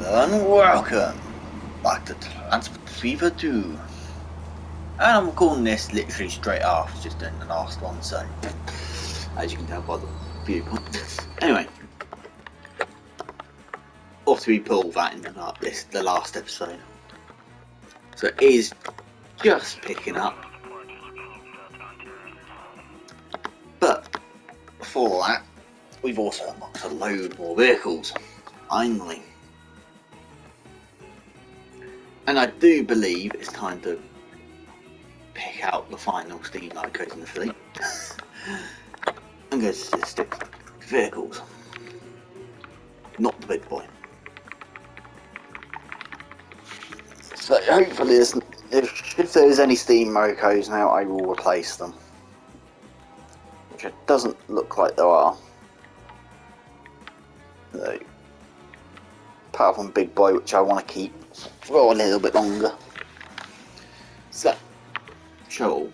And welcome back to Transport Fever 2. And I'm recording this literally straight after just doing the last one, so as you can tell by the viewpoint. Anyway, after we pull that in the last episode. So it is just picking up. But before that, we've also unlocked a load more vehicles. Finally. And I do believe it's time to pick out the final steam locos in the fleet. I'm going to stick to vehicles, not the big boy. So hopefully if there's any steam locos now, I will replace them. Which it doesn't look like there are. So, apart from big boy, which I want to keep for a little bit longer. So, shall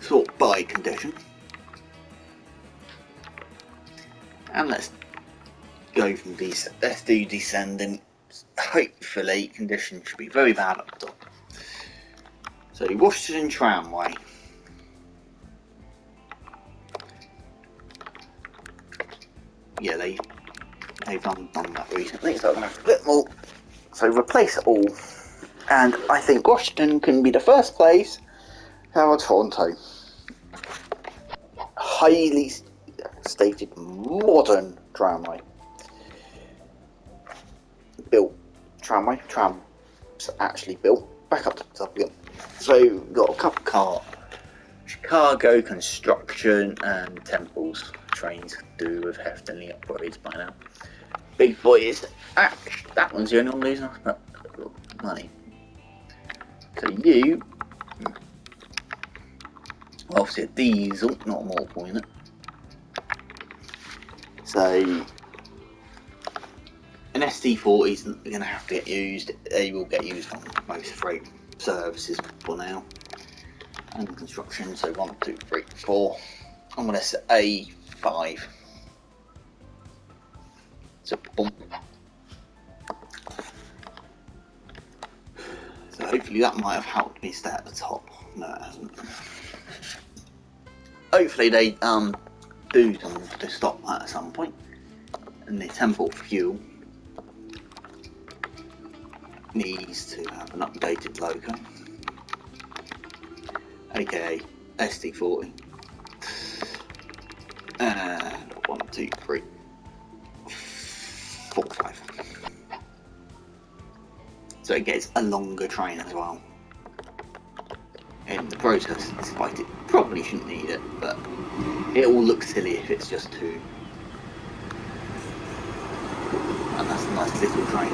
sort by condition. And let's go from these. Let's do descending. Hopefully, conditions should be very bad up top. So, Washington Tramway. Yeah, they've done that recently, so I'm going to have a bit more. So replace it all, and I think Washington can be the first place to have a Toronto. Highly stated modern tramway. Built tramway, trams actually built. Back up to the top again. So we've got a couple of Chicago construction and Temple's trains do with heftily upgrades by now. Big boy is that one's the only one losing us money. So you obviously a diesel, not a multiple unit. So an SD40 isn't going to have to get used. They will get used on most freight services for now. And construction, so 1, 2, 3, 4. I'm going to say A5. So bump. So hopefully that might have helped me stay at the top. No, it hasn't. Hopefully they do something to stop that at some point. And the Temple fuel needs to have an updated logo, aka SD40. And 1, 2, 3, 4, 5. So it gets a longer train as well. In the process, despite it probably shouldn't need it, but it will look silly if it's just 2. And that's a nice little train.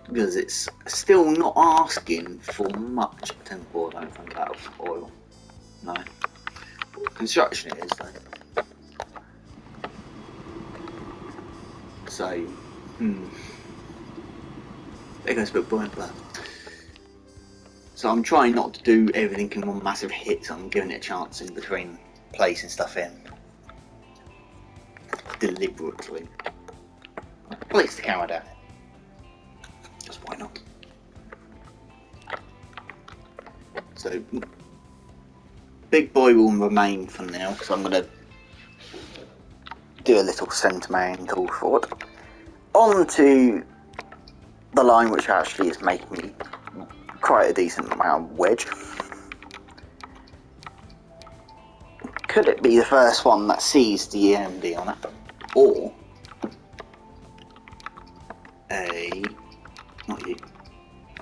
Because it's still not asking for much Temple, I don't think, out of oil. No. Construction it is though. So, there goes Big Boy there. So I'm trying not to do everything in one massive hit, so I'm giving it a chance in between placing stuff in. Deliberately. Place the camera down. Just why not? So, Big Boy will remain for now, because I'm going to do a little sentimental for it. On to the line which actually is making me quite a decent amount of wedge. Could it be the first one that sees the EMD on it? Or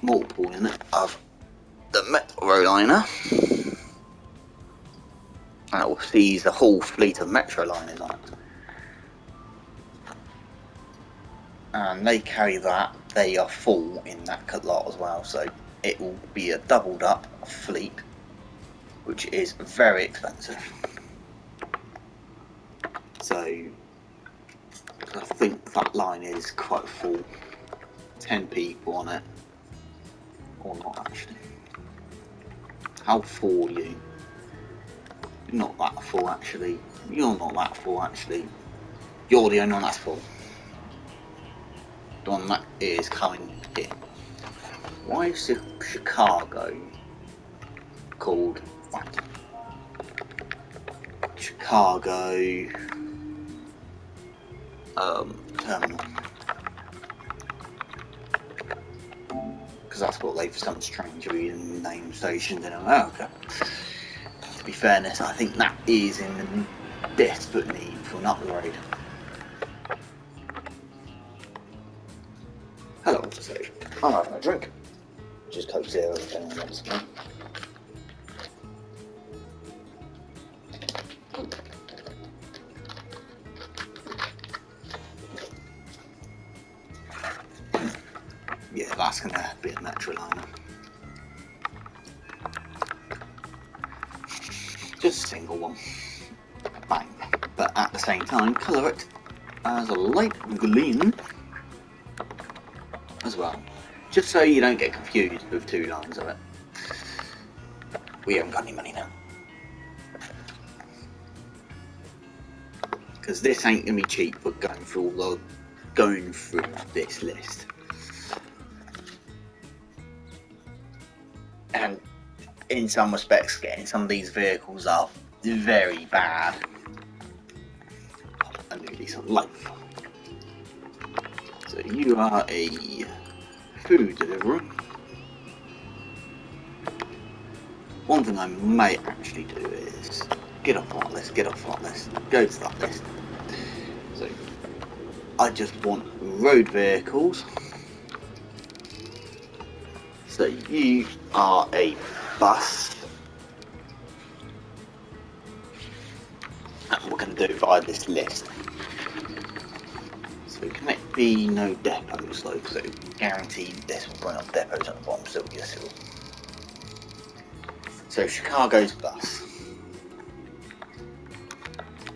multiple unit of the Metroliner that will seize the whole fleet of Metroliners on it. And they carry that, they are full in that lot as well, so it will be a doubled up fleet, which is very expensive. So I think that line is quite full. 10 people on it, or not actually. How full are you? Not that full actually. You're not that full, actually. You're the only one that's full. The one that is coming here. Why is Chicago called that? Chicago terminal. Because that's what they've some strange name stations in America. To be fairness, I think that is in desperate need for an upgrade. Hello, officer. I'm having a drink. Just Coke Zero if anyone wants to know. Yeah, that's gonna be a Metroliner. Just a single one. Bang. But at the same time, colour it as a light green as well. Just so you don't get confused with two lines of it. We haven't got any money now. Because this ain't gonna be cheap for going through this list. And in some respects, getting some of these vehicles are very bad. A new lease of life. So you are a food deliverer. One thing I may actually do is get off that list, go to that list. So I just want road vehicles. So you are a bus. And we're going to do it via this list. So can it be no depots though? So guaranteed this will bring up depots at the bottom, so yes it will. So Chicago's bus.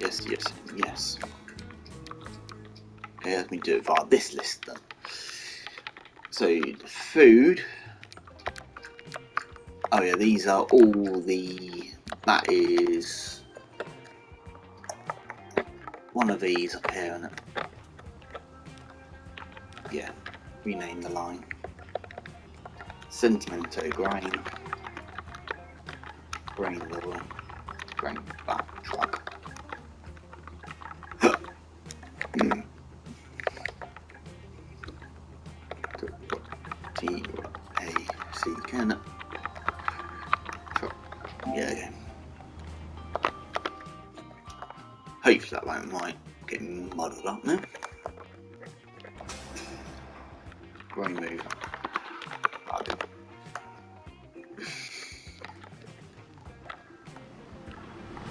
Yes. Okay, let me do it via this list then. So the food. Oh yeah, these are all that is one of these up here, isn't it? Yeah, rename the line. Sentimento grain liver, grain back truck. T-A-C can truck. Yeah, okay. Hopefully that won't mind getting muddled up now. Grain move.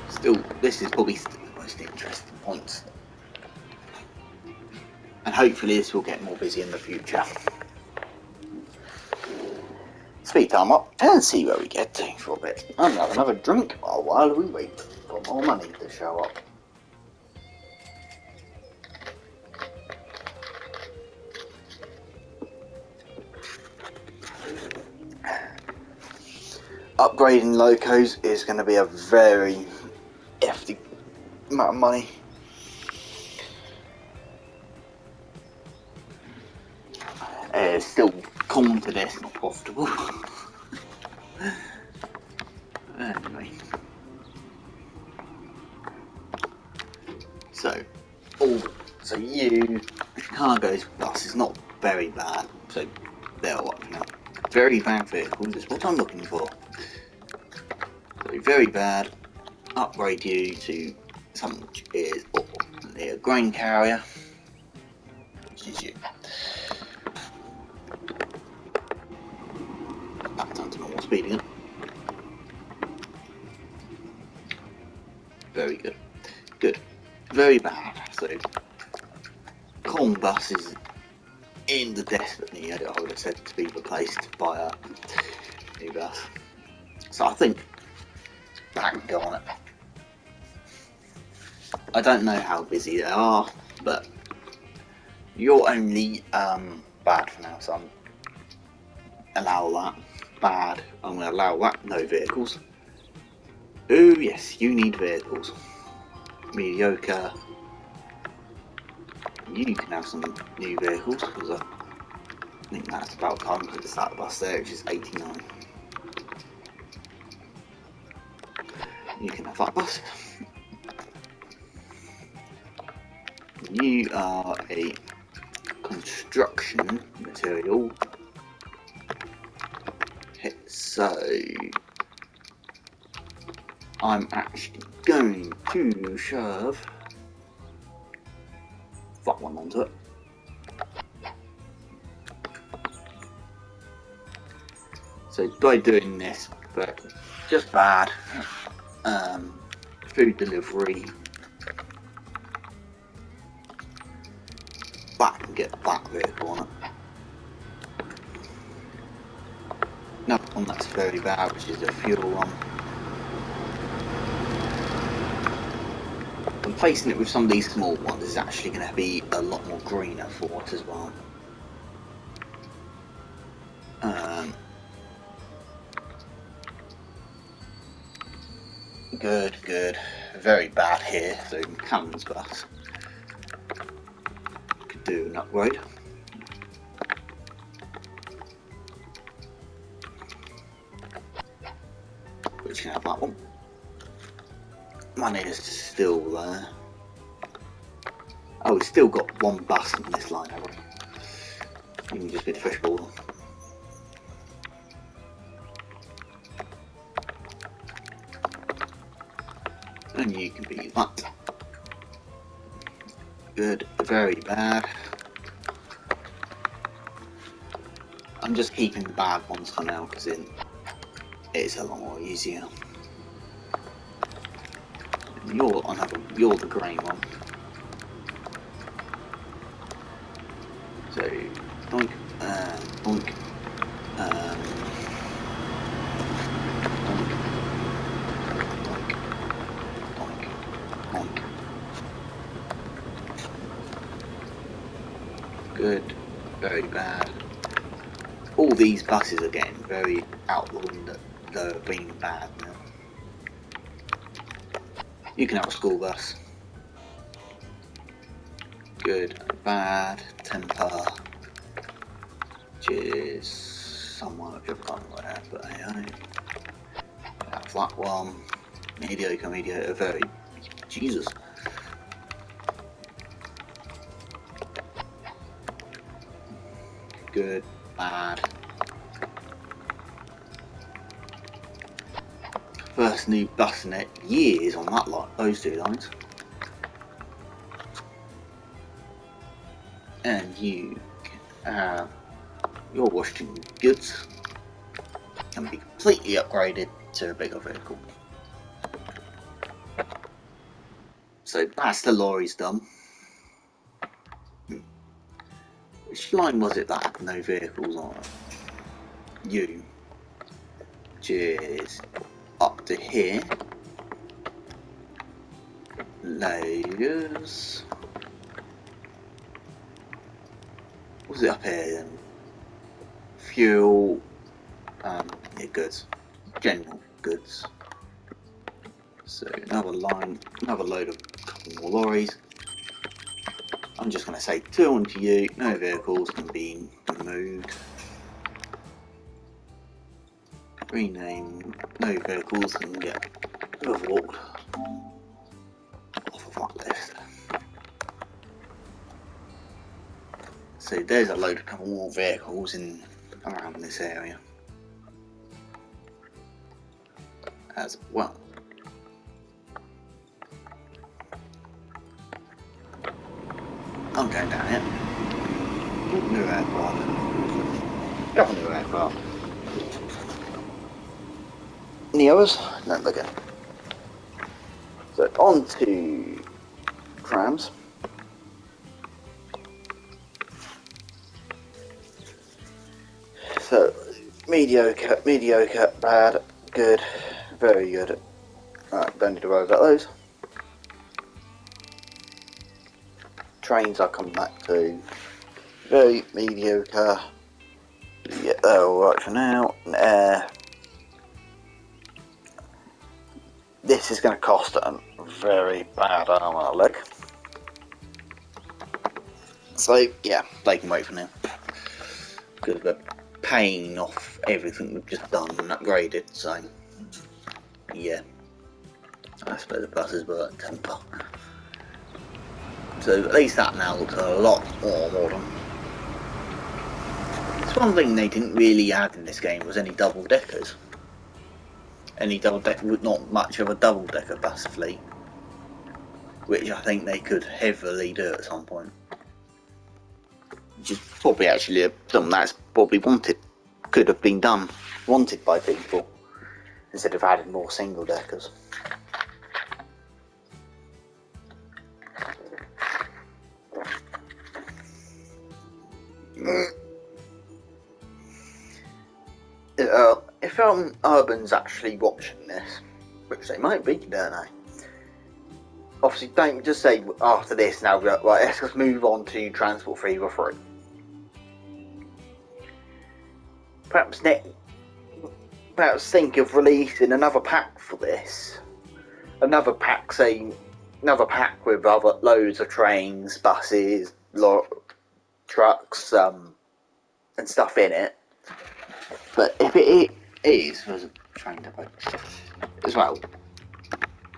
Still, this is probably still the most interesting point. And hopefully this will get more busy in the future. Speed time up and see where we get to for a bit. I'm gonna have another drink while we wait for more money to show up. Upgrading locos is going to be a very hefty amount of money. Still come to this, not profitable. Anyway. So Chicago's bus is not very bad, so they're what now. Very bad vehicles is what I'm looking for. So very bad, upgrade you to something which is a grain carrier, which is you. Back down to normal speed again. Very good. Good. Very bad. So Corn bus is in the desperate need, I would have said, to be replaced by a new bus. So I think that can go on it. I don't know how busy they are, but you're only bad for now, so I'm allow that. Bad, I'm going to allow that. No vehicles. Oh yes, you need vehicles. mediocre. You can have some new vehicles, because I think that's about time to the start bus there, which is 89. You can have that bus. You are a construction material. So I'm actually going to shove that one onto it. So by doing this, but just bad, food delivery, that can get that vehicle on it. Another one that's very bad, which is the fuel one. Replacing it with some of these small ones is actually going to be a lot more greener for it as well. Good. Very bad here, so Cannon's bus could do an upgrade. Which can have that one. Money is still there. Oh, we've still got one bus in this line, haven't we? You can just be the fishbowl. And you can be that. Good, very bad. I'm just keeping the bad ones for now because it's a lot more easier. You're the grey one. So doink, doink, doink. Good, very bad. All these buses are getting very out the window. They're being bad now. You can have a school bus. Good, bad, temper, which is somewhat of your conware, but hey, have that one. Mediocre, very, Jesus. Good, bad. First new bus in years on that line, those two lines. And you can have your Washington goods can be completely upgraded to a bigger vehicle. So that's the lorries done. Which line was it that had no vehicles on it? You. Which is up to here. Loaders. What's it up here then? Fuel. Yeah, goods. General goods. So another line, another load of a couple more lorries. I'm just going to say 2 onto you. No vehicles can be removed. Rename. No vehicles can get walked off of that list. So there's a load of couple more vehicles in around this area as well. I'm going down here. New aircraft. Got a new aircraft. Any others? No, okay. So on to trams. So mediocre, bad, good, very good. Alright, don't need to worry about those. Trains I'll come back to. Very mediocre. Yeah, they're alright for now. This is going to cost very bad arm on her leg. So yeah, they can wait for now. Because they're paying off everything we've just done and upgraded, so yeah. I suppose the buses were at temper. So at least that now looks a lot more modern. It's one thing they didn't really add in this game was any double deckers. Not much of a double decker bus fleet, which I think they could heavily do at some point. Which is probably actually something that's probably could have been wanted by people, instead of adding more single deckers. If Urban's actually watching this, which they might be, don't they? Obviously, don't just say after this now, right, let's just move on to Transport Fever 3. Perhaps think of releasing another pack for this. Another pack with loads of trains, buses, trucks, and stuff in it. But if it is as a train depot as well,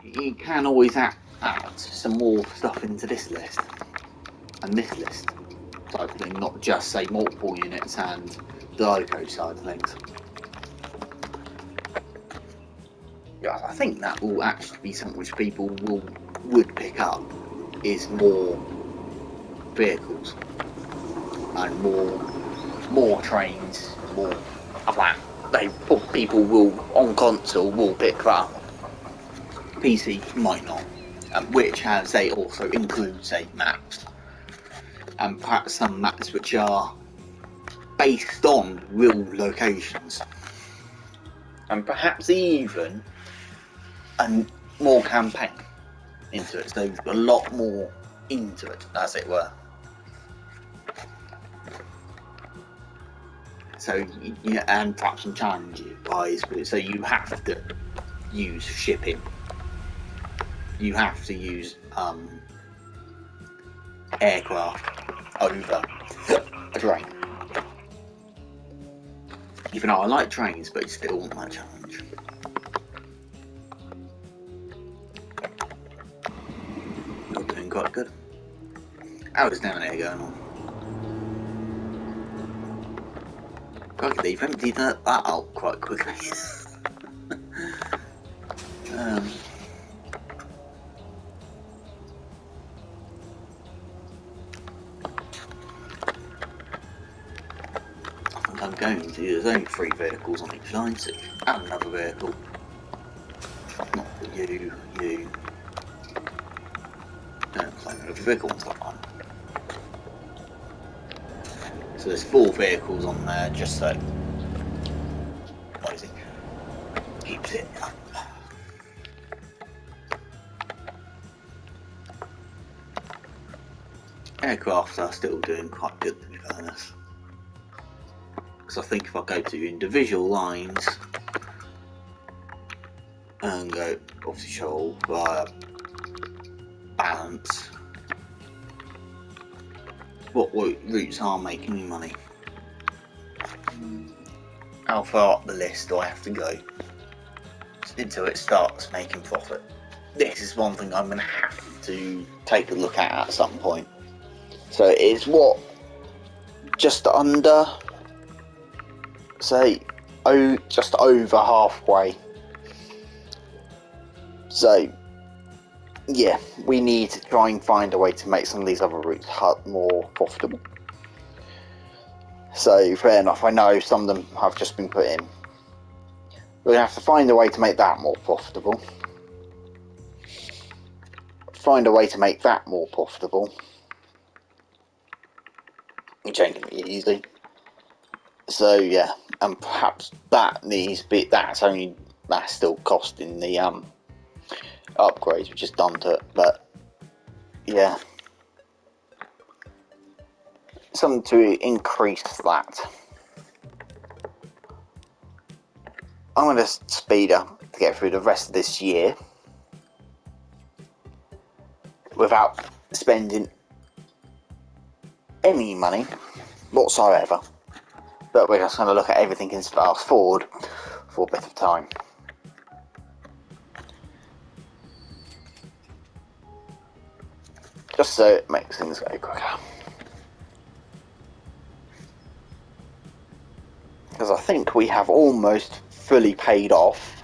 you can always add some more stuff into this list and this list type of thing, not just say multiple units and the loco side of things. Yeah, I think that will actually be something which people would pick up, is more vehicles and more trains, more of that. People will on console will pick that up. PC might not, which has they also include say maps, and perhaps some maps which are based on real locations, and perhaps even more campaign into it, so a lot more into it, as it were. So yeah, and perhaps some challenges wise, so you have to use shipping. You have to use aircraft over a train. Even though I like trains, but you still want that challenge. You're doing quite good. How is down there going on? God, they've emptied that out quite quickly. I think I'm going to. There's only 3 vehicles on each line, so add another vehicle. Not you. Another vehicle on top line. So there's 4 vehicles on there, just so. What is it? Keeps it up. Aircraft are still doing quite good, to be honest. Because I think if I go to individual lines and go obviously show balance what routes are making me money. How far up the list do I have to go until it starts making profit? This is one thing I'm going to have to take a look at some point. So it is just under, say, just over halfway. So yeah, we need to try and find a way to make some of these other routes more profitable. So fair enough, I know some of them have just been put in. We're going to have to find a way to make that more profitable. Which ain't going to be easy. So yeah, and perhaps that's still costing the upgrades which is done to it, but yeah, something to increase that. I'm going to speed up to get through the rest of this year, without spending any money whatsoever. But we're just going to look at everything in fast forward for a bit of time. Just so it makes things go quicker. Because I think we have almost fully paid off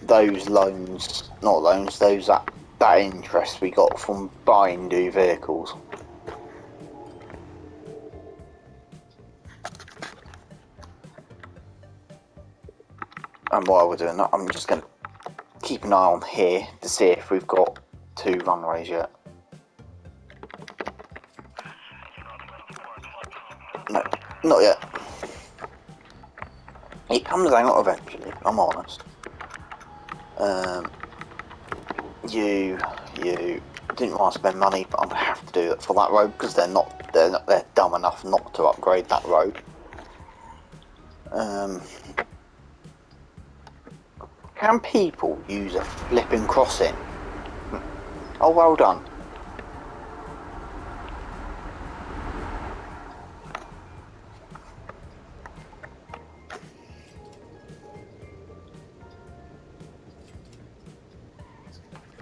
those loans, not loans, those that interest we got from buying new vehicles. And while we're doing that, I'm just going to keep an eye on here to see if we've got 2 runways yet. No, not yet. It comes out eventually, I'm honest. You didn't want to spend money, but I'm gonna have to do it for that road because they're dumb enough not to upgrade that road. Can people use a flipping crossing? Oh, well done.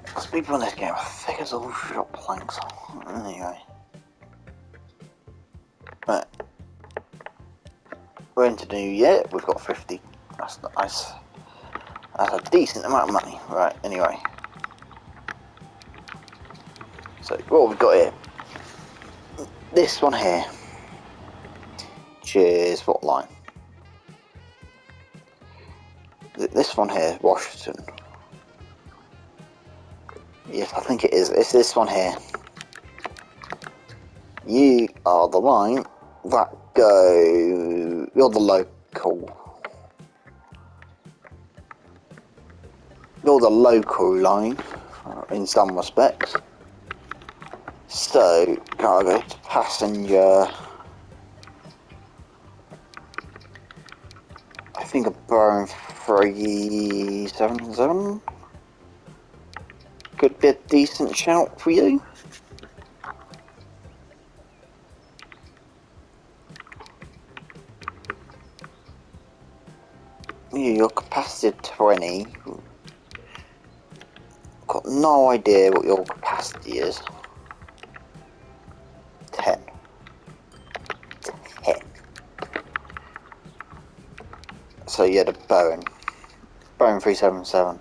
Because people in this game are thick as all shot planks. Anyway. Right. We're into New Year. We've got 50. That's nice. That's a decent amount of money. Right, anyway. So, what we've got here. This one here. Cheers, what line? This one here, Washington. Yes, I think it is. It's this one here. You are the line that go... You're the local. You're the local line, in some respects. So, cargo to passenger... I think a Boeing 377 could be a decent shout for you. Your capacity 20. Got no idea what your capacity is. 10. 10. So you had a Boeing 377.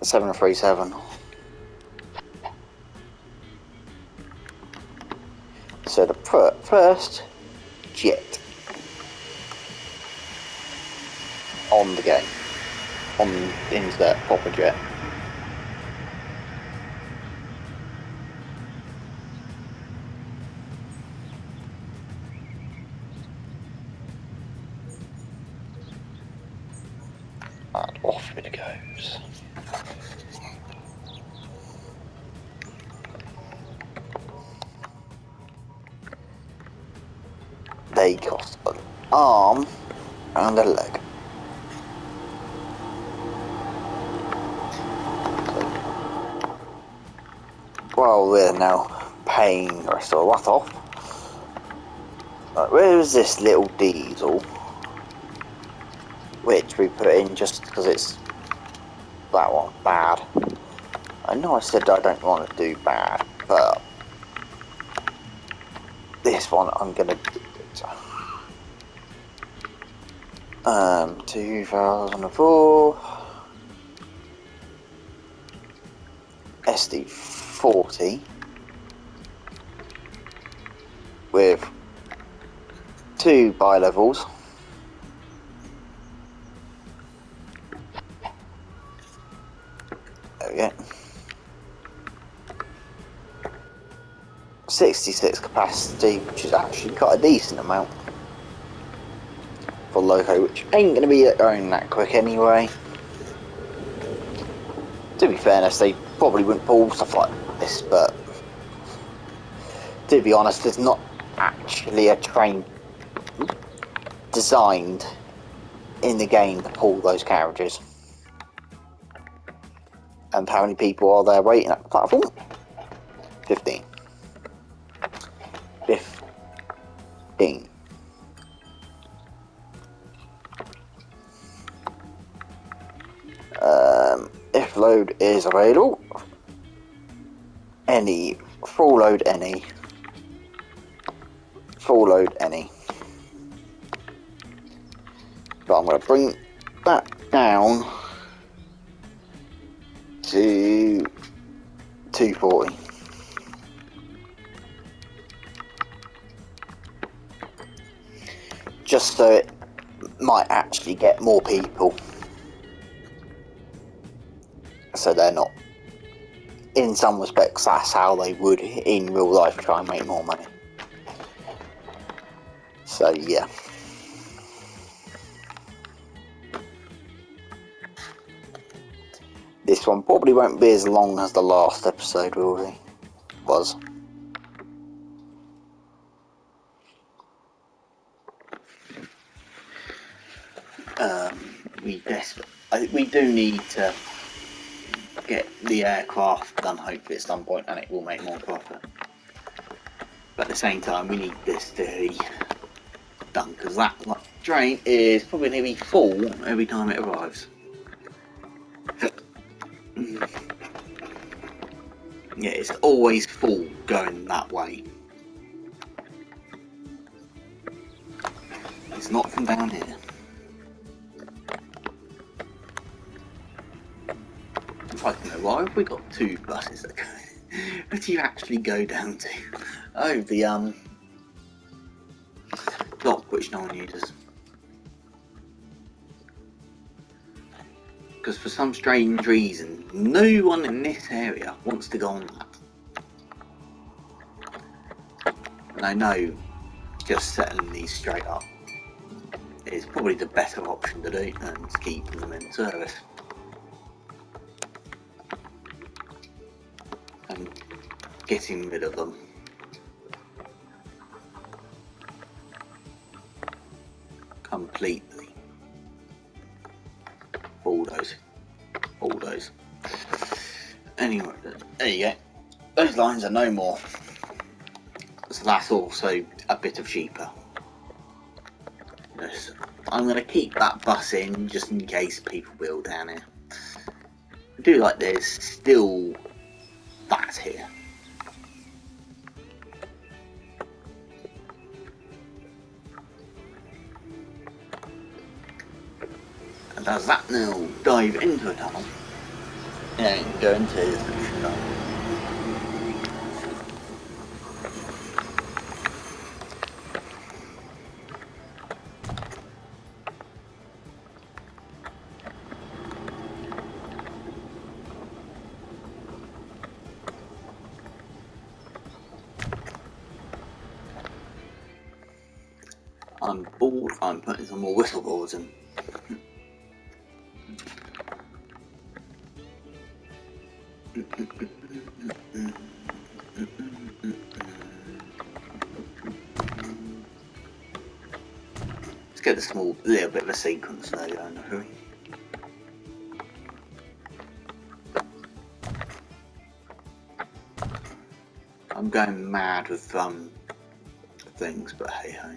737. So the first jet on the game, into that proper jet. And off it goes. They cost an arm and a leg. Well, we're now paying the rest of the lot off. Where is this little diesel? Which we put in just because it's that one bad. I know I said I don't want to do bad, but this one I'm gonna do it. 2004 SD40 with 2 bi-levels. There we go. 66 capacity, which is actually quite a decent amount for loco, which ain't going to be going that quick anyway. To be fairness, they probably wouldn't pull stuff like this, but to be honest, there's not actually a train designed in the game to pull those carriages. And how many people are there waiting at the platform? 15. 15. If load is available, any, full load any, full load any. But I'm going to bring that down to 240. Just so it might actually get more people. So they're not, in some respects, that's how they would in real life try and make more money. So yeah. This one probably won't be as long as the last episode was. We do need to get the aircraft done, hopefully at some point, and it will make more profit. But at the same time, we need this to be done, because that train is probably going to be full every time it arrives. Yeah, it's always full going that way. It's not from down here. I don't know, why have we got two buses that go? Where do you actually go down to? Oh, the dock which no one uses. Because for some strange reason, no one in this area wants to go on that. And I know just settling these straight up is probably the better option to do than to keep them in service. And getting rid of them. Completely. Bulldoze. Anyway, there you go. Those lines are no more. So that's also a bit of cheaper. Yes. I'm going to keep that bus in just in case people will down here. I do like there's still that here. And does that now dive into a tunnel and go into the solution tunnel. I'm bored, I'm putting some more whistle boards in. Let's get a small little bit of a sequence there in a hurry. I'm going mad with things, but hey ho.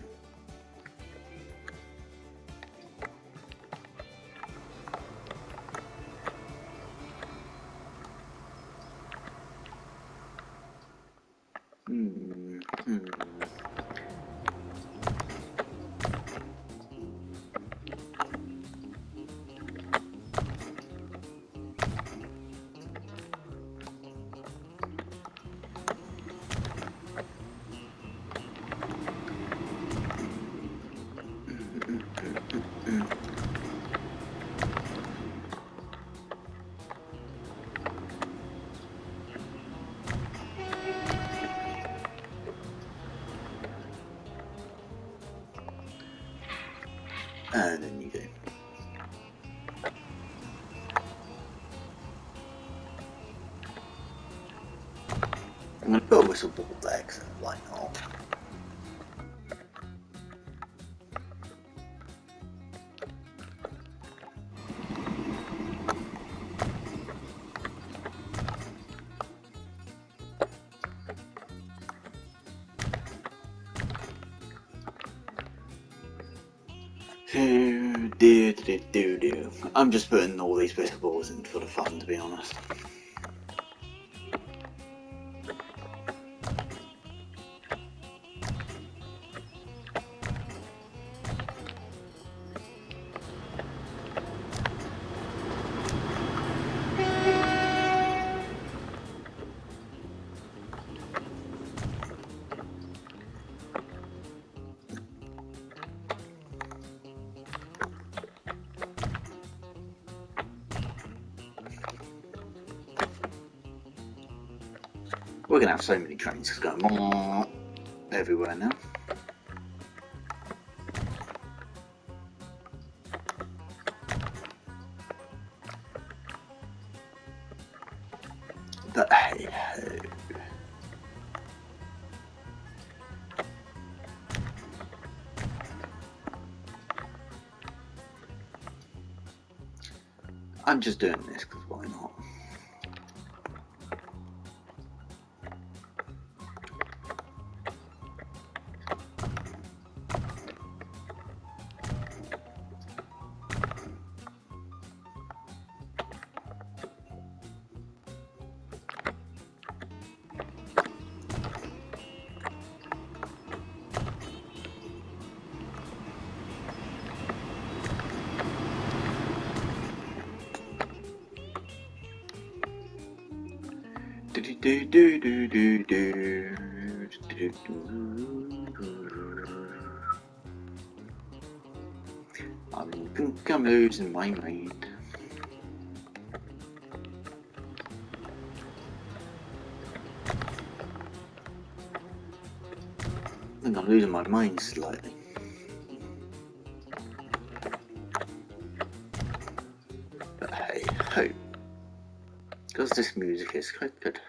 And then you do. I'm going to put a whistle board there because why not? I'm just putting all these bits of balls in for the fun, to be honest. We're going to have so many trains going on everywhere now. But hey ho. I'm just doing this because why not? I think I'm losing my mind. I think I'm losing my mind slightly. But hey ho. Because this music is quite good.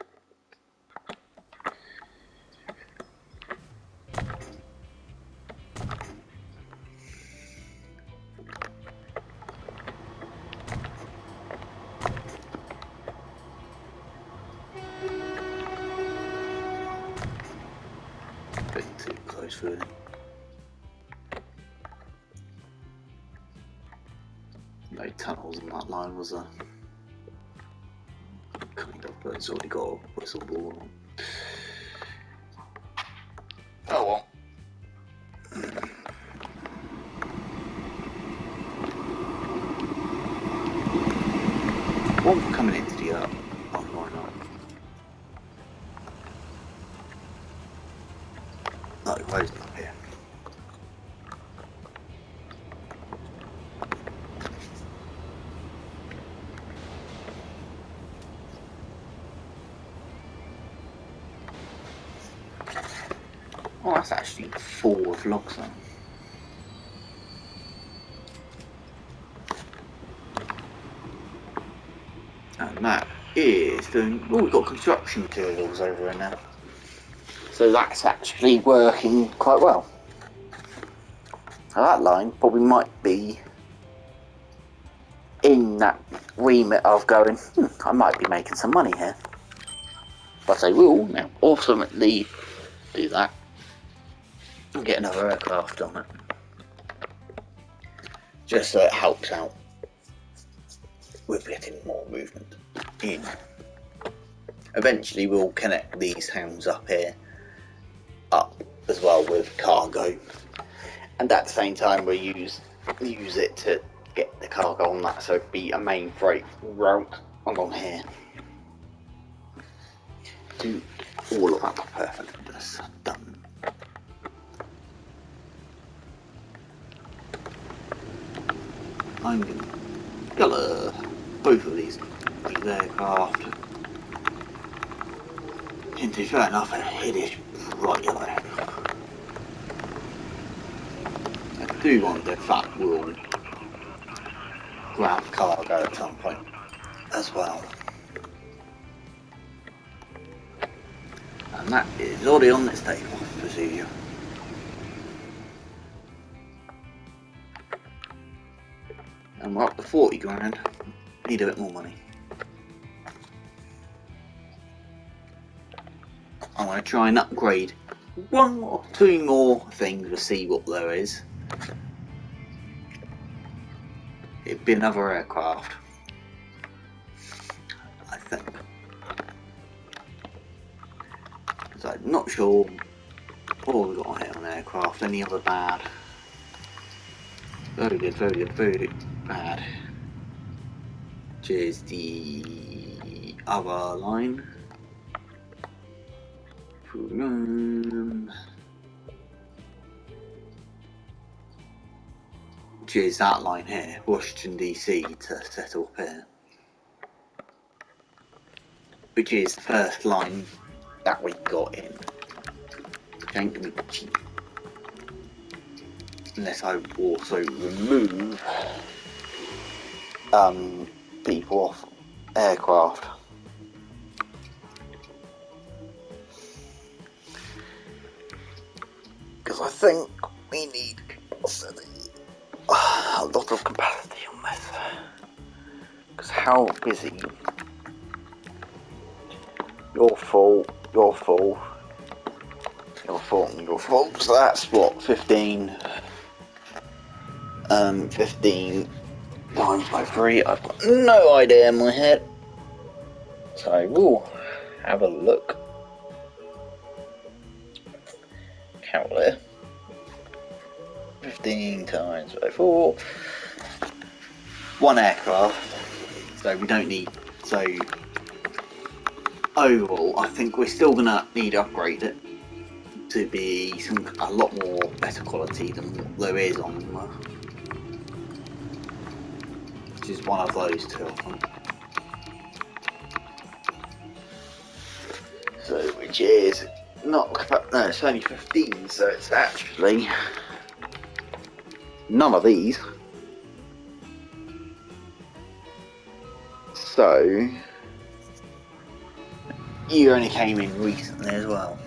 Bit too close for it. No tunnels in that line, was there? Kind of, but it's already got a whistle ball on. Oh well. One coming into the oh, why not? No, where's not here? Oh, that's actually 4 vlogs then. And that is doing. Oh, we've got construction materials over in there. So that's actually working quite well. Now that line probably might be in that remit of going, I might be making some money here. But I will now ultimately do that and get another aircraft on it. Just so it helps out with getting more movement in. Eventually we'll connect these hounds up here up as well with cargo, and at the same time we'll use it to get the cargo on that, so it'd be a main freight route along here. Do all of that perfect. That's done. I'm gonna colour both of these aircraft into, fair enough, a hideous bright yellow. I do want the fact we'll grab cargo at some point as well. And that is already on this takeoff procedure. And we're up to 40 grand. Need a bit more money. I'm going to try and upgrade 1 or 2 more things to see what there is. it'd be another aircraft. I think. So I'm not sure what we got here on aircraft. Any other bad? Very good, very good, very bad. Which is the other line. Which is that line here, Washington DC to settle up here. Which is the first line that we got in. Ain't gonna be cheap. Unless I also remove people off aircraft. Because I think we need a lot of capacity on this. Because how busy? You're full, you're full, you're full, and you're full. So that's what, 15 times by 3. I've got no idea in my head. So we'll have a look. Count there. 15 times by 4. 1 aircraft. So we don't need. So overall, I think we're still gonna need to upgrade it to be a lot more better quality than what there is on which is one of those two of them. So which is not, no, it's only 15, so it's actually none of these. So you only came in recently as well.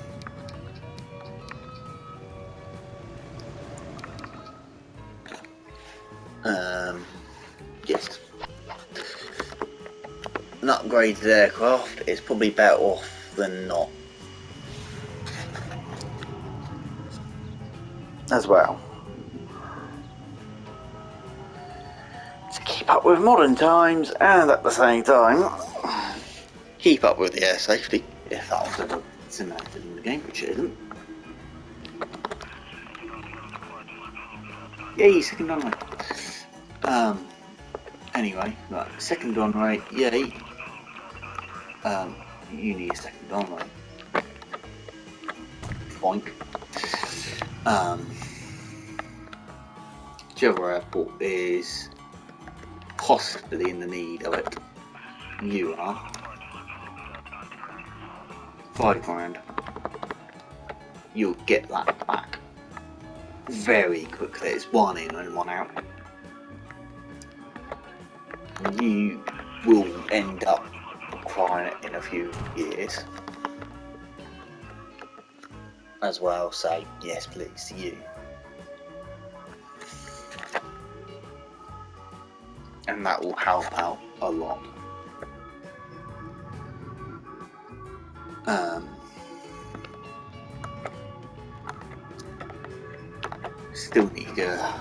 Yes. An upgraded aircraft is probably better off than not. As well. To keep up with modern times and at the same time keep up with the air safety, if that was ever simulated in the game, which it isn't. Yay, second on rate. Anyway, right, second on rate, yay. You need a second on rate. Boink. Whichever airport is possibly in the need of it. You are. 5 grand. You'll get that back very quickly. It's 1 in and 1 out. You will end up acquiring it in a few years. As well, say yes please to you. And that will help out a lot. Still need to go.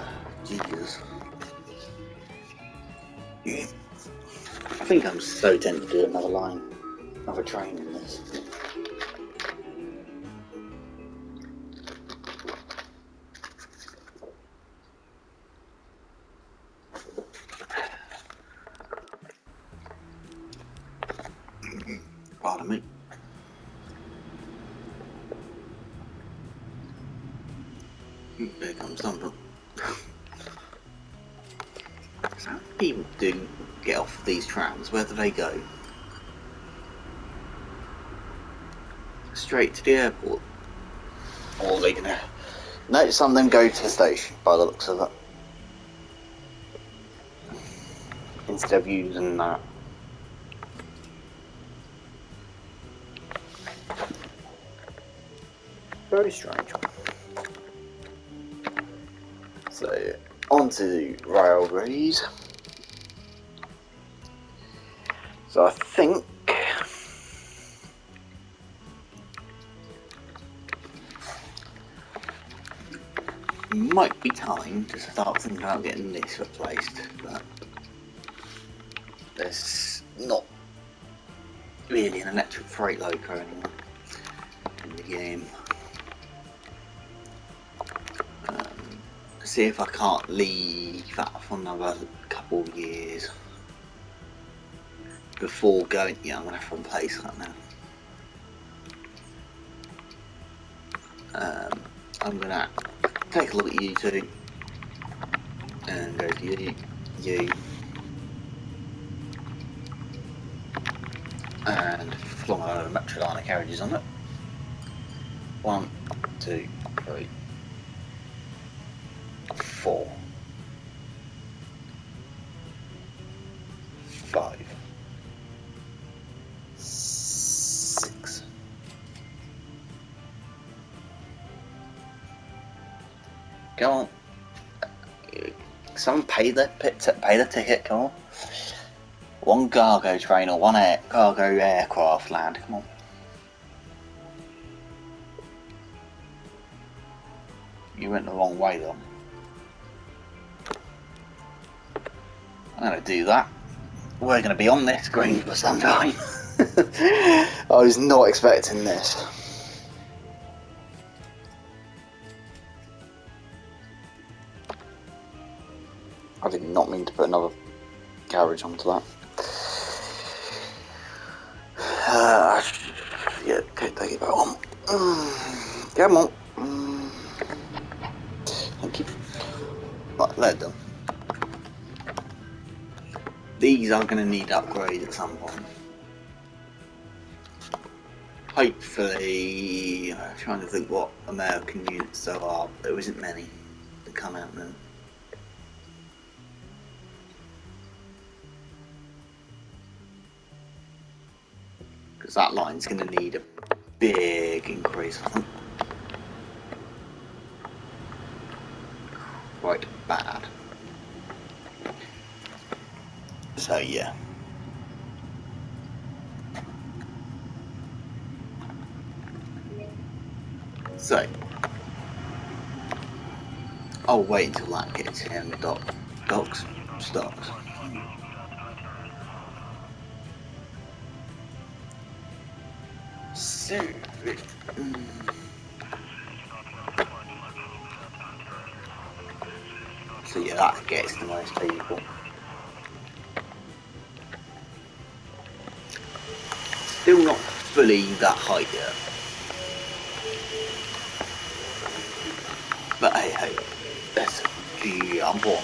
Jesus. I think I'm so tempted to do another line, another train in this. Pardon me. There comes something. So how people do get off these trams? Where do they go? Straight to the airport? Or are they gonna... No, some of them go to the station by the looks of it. Instead of using that. Very strange. So, on to railways. So I think it might be time to start thinking about getting this replaced, but there's not really an electric freight loco anymore in the game. See if I can't leave that for another couple of years before going. Yeah, I'm gonna have to replace that now. I'm gonna take a look at you two and go to you, and flung a load of Metroliner carriages on it. 1, 2, 3, 4, 5, 6. Go on. Someone pay the ticket. Come on. 1 cargo train or 1 cargo aircraft land. Come on. You went the wrong way though. I'm gonna do that. We're gonna be on this screen for some time. I was not expecting this. I did not mean to put another carriage onto that. Yeah, okay, take it back on. Come on. Thank you. Right, let them. These are going to need upgrade at some point. Hopefully, I'm trying to think what American units there are. There isn't many to come out now. Because that line's going to need a big increase, I think. Quite bad. So yeah. So I'll wait until that gets here in the docks stocks. So so yeah, that gets to most people. Still not fully that height yet. But hey ho, let's jump on.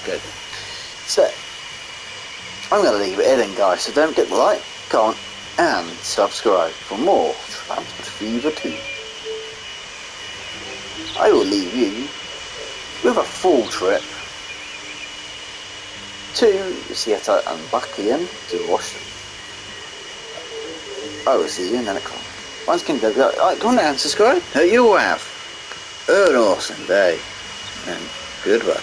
Good. So I'm going to leave it here then, guys, so don't forget to like, comment and subscribe for more Transport Fever 2. I will leave you with a full trip to Seattle and back again to Washington. I will see you in the next one. Once again, come on and subscribe. You will have an awesome day and goodbye.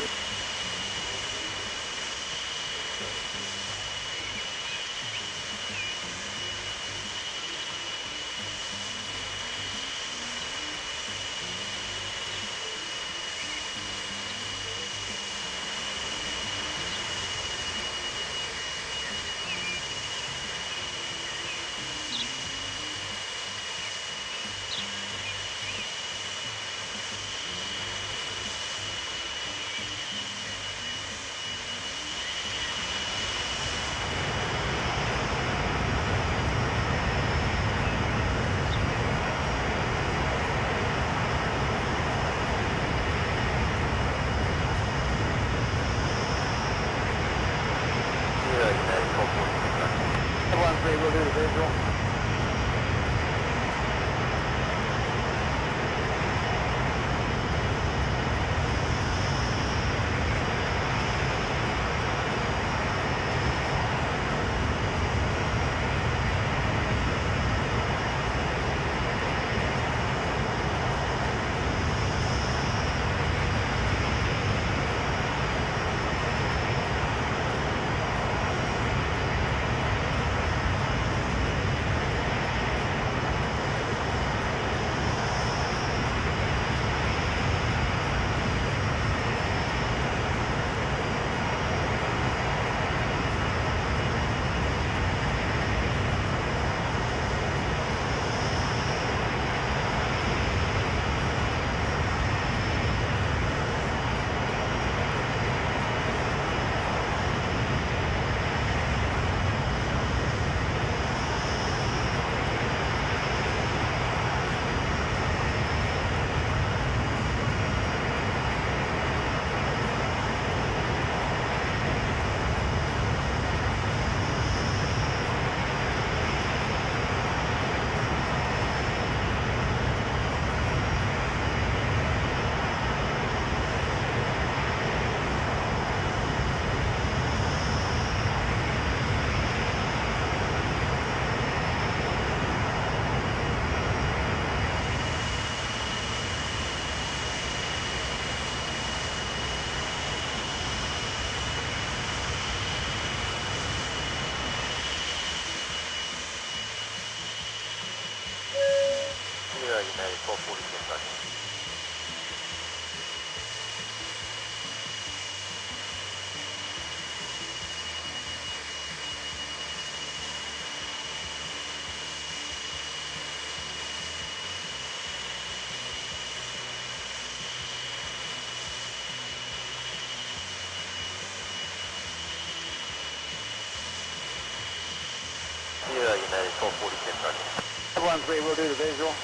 1246, roger. 513, we'll do the visual.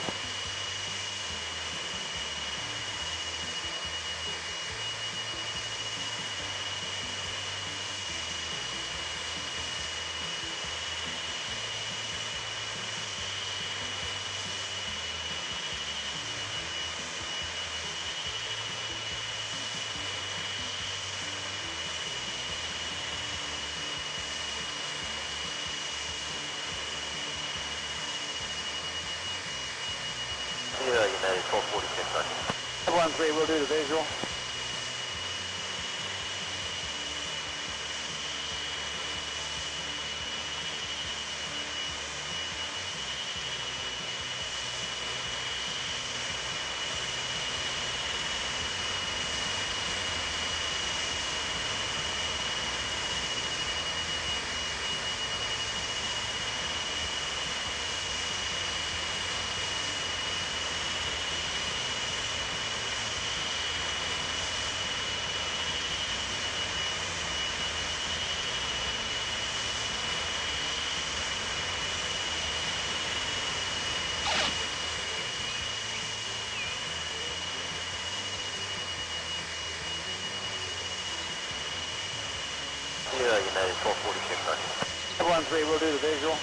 Yeah, United 1246, roger. 513, we'll do the visual. Yeah, United 1246, roger. 513, we'll do the visual.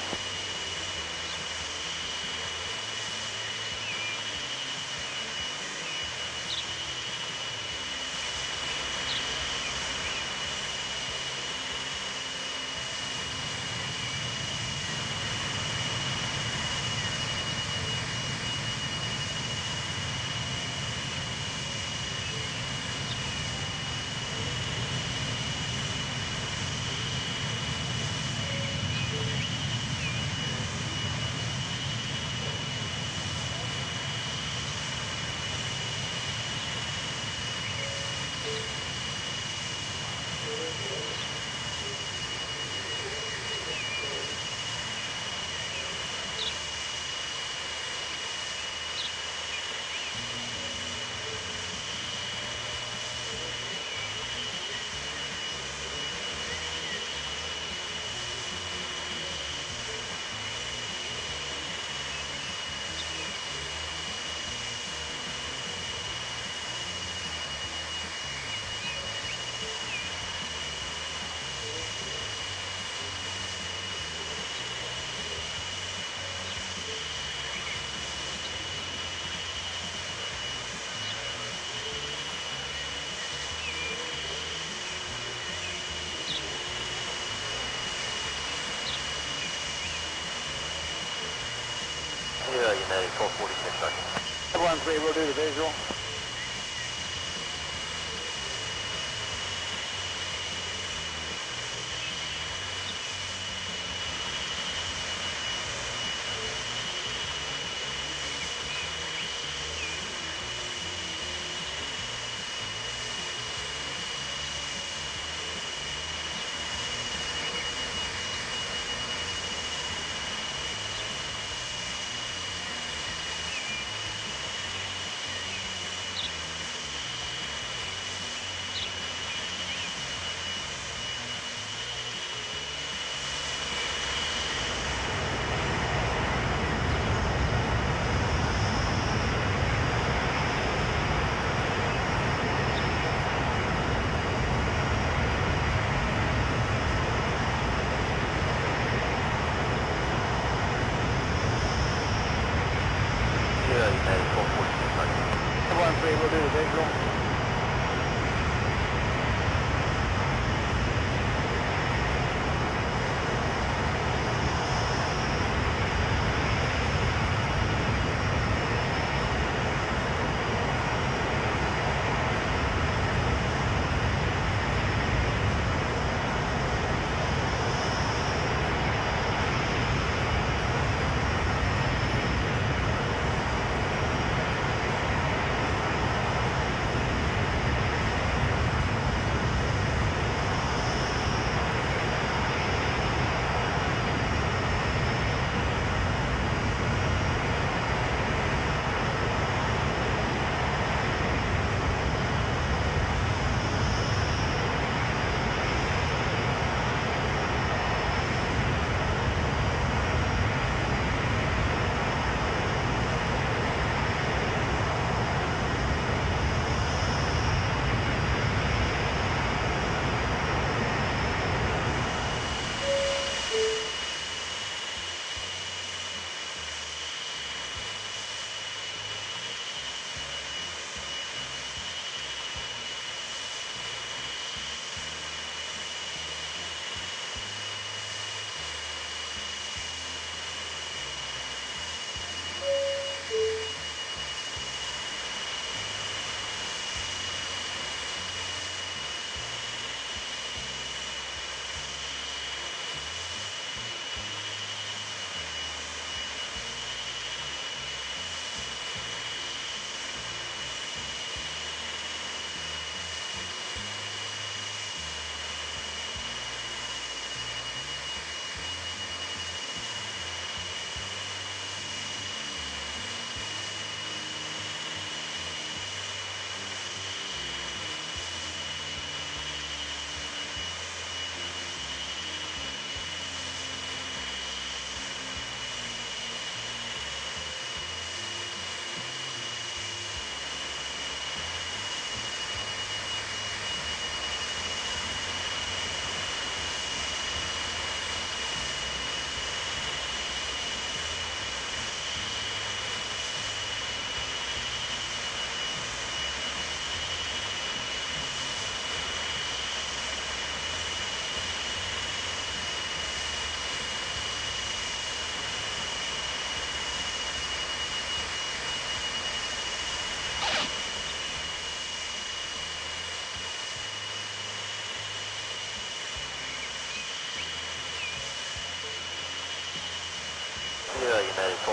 Yeah, United 1246, roger. 513, we'll do the visual.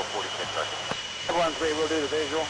46 seconds. 513 will do the visual.